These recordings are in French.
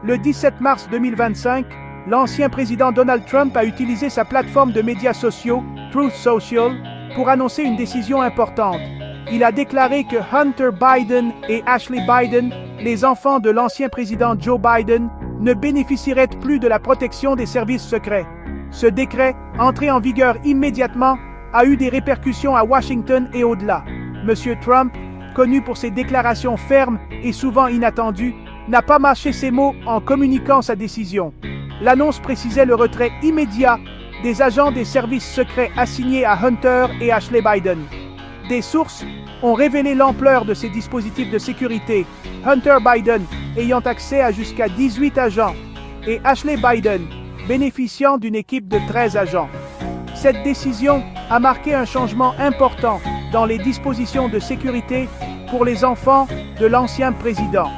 Le 17 mars 2025, l'ancien président Donald Trump a utilisé sa plateforme de médias sociaux, Truth Social, pour annoncer une décision importante. Il a déclaré que Hunter Biden et Ashley Biden, les enfants de l'ancien président Joe Biden, ne bénéficieraient plus de la protection des services secrets. Ce décret, entré en vigueur immédiatement, a eu des répercussions à Washington et au-delà. M. Trump, connu pour ses déclarations fermes et souvent inattendues, n'a pas mâché ses mots en communiquant sa décision. L'annonce précisait le retrait immédiat des agents des services secrets assignés à Hunter et Ashley Biden. Des sources ont révélé l'ampleur de ces dispositifs de sécurité, Hunter Biden ayant accès à jusqu'à 18 agents et Ashley Biden bénéficiant d'une équipe de 13 agents. Cette décision a marqué un changement important dans les dispositions de sécurité pour les enfants de l'ancien président.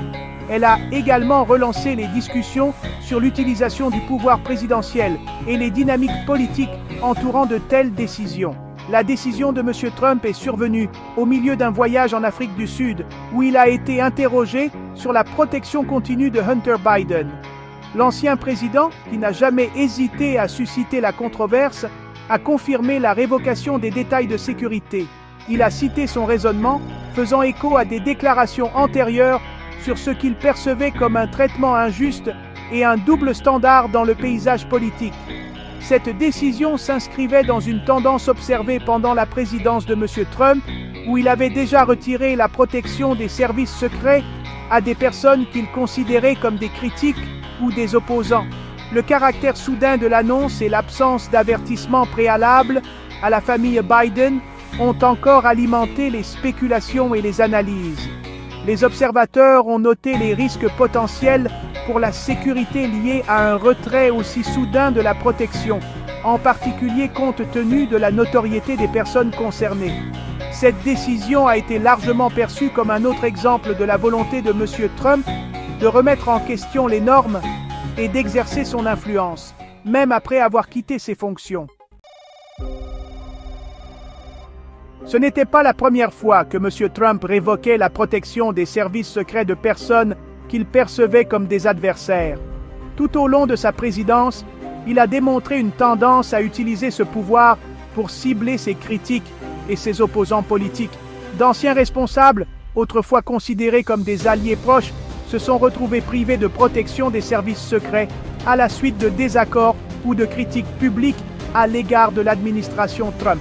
Elle a également relancé les discussions sur l'utilisation du pouvoir présidentiel et les dynamiques politiques entourant de telles décisions. La décision de M. Trump est survenue au milieu d'un voyage en Afrique du Sud où il a été interrogé sur la protection continue de Hunter Biden. L'ancien président, qui n'a jamais hésité à susciter la controverse, a confirmé la révocation des détails de sécurité. Il a cité son raisonnement, faisant écho à des déclarations antérieures sur ce qu'il percevait comme un traitement injuste et un double standard dans le paysage politique. Cette décision s'inscrivait dans une tendance observée pendant la présidence de M. Trump, où il avait déjà retiré la protection des services secrets à des personnes qu'il considérait comme des critiques ou des opposants. Le caractère soudain de l'annonce et l'absence d'avertissement préalable à la famille Biden ont encore alimenté les spéculations et les analyses. Les observateurs ont noté les risques potentiels pour la sécurité liés à un retrait aussi soudain de la protection, en particulier compte tenu de la notoriété des personnes concernées. Cette décision a été largement perçue comme un autre exemple de la volonté de M. Trump de remettre en question les normes et d'exercer son influence, même après avoir quitté ses fonctions. Ce n'était pas la première fois que M. Trump révoquait la protection des services secrets de personnes qu'il percevait comme des adversaires. Tout au long de sa présidence, il a démontré une tendance à utiliser ce pouvoir pour cibler ses critiques et ses opposants politiques. D'anciens responsables, autrefois considérés comme des alliés proches, se sont retrouvés privés de protection des services secrets à la suite de désaccords ou de critiques publiques à l'égard de l'administration Trump.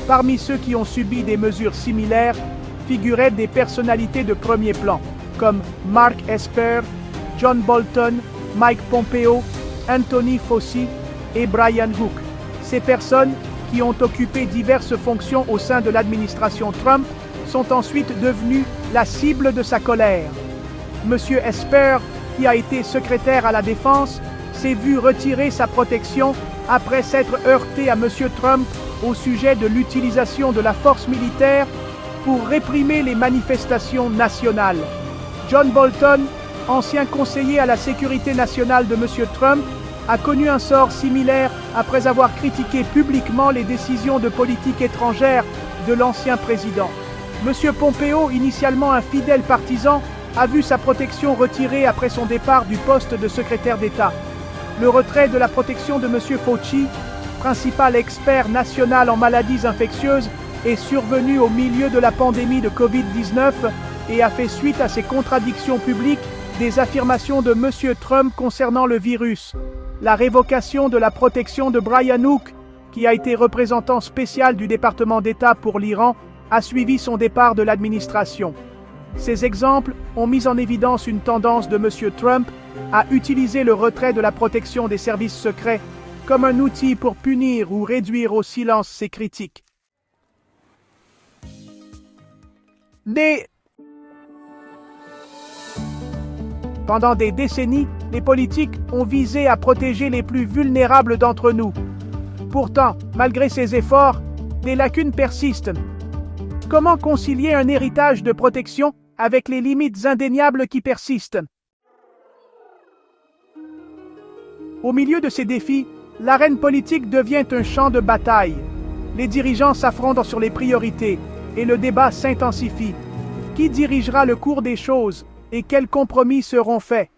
Parmi ceux qui ont subi des mesures similaires figuraient des personnalités de premier plan, comme Mark Esper, John Bolton, Mike Pompeo, Anthony Fauci et Brian Hook. Ces personnes, qui ont occupé diverses fonctions au sein de l'administration Trump, sont ensuite devenues la cible de sa colère. M. Esper, qui a été secrétaire à la Défense, s'est vu retirer sa protection après s'être heurté à M. Trump au sujet de l'utilisation de la force militaire pour réprimer les manifestations nationales. John Bolton, ancien conseiller à la sécurité nationale de M. Trump, a connu un sort similaire après avoir critiqué publiquement les décisions de politique étrangère de l'ancien président. M. Pompeo, initialement un fidèle partisan, a vu sa protection retirée après son départ du poste de secrétaire d'État. Le retrait de la protection de M. Fauci, principal expert national en maladies infectieuses, est survenu au milieu de la pandémie de Covid-19 et a fait suite à ces contradictions publiques des affirmations de M. Trump concernant le virus. La révocation de la protection de Brian Hook, qui a été représentant spécial du département d'État pour l'Iran, a suivi son départ de l'administration. Ces exemples ont mis en évidence une tendance de M. Trump à utiliser le retrait de la protection des services secrets comme un outil pour punir ou réduire au silence ses critiques. Pendant des décennies, les politiques ont visé à protéger les plus vulnérables d'entre nous. Pourtant, malgré ces efforts, des lacunes persistent. Comment concilier un héritage de protection avec les limites indéniables qui persistent? Au milieu de ces défis, l'arène politique devient un champ de bataille. Les dirigeants s'affrontent sur les priorités et le débat s'intensifie. Qui dirigera le cours des choses et quels compromis seront faits?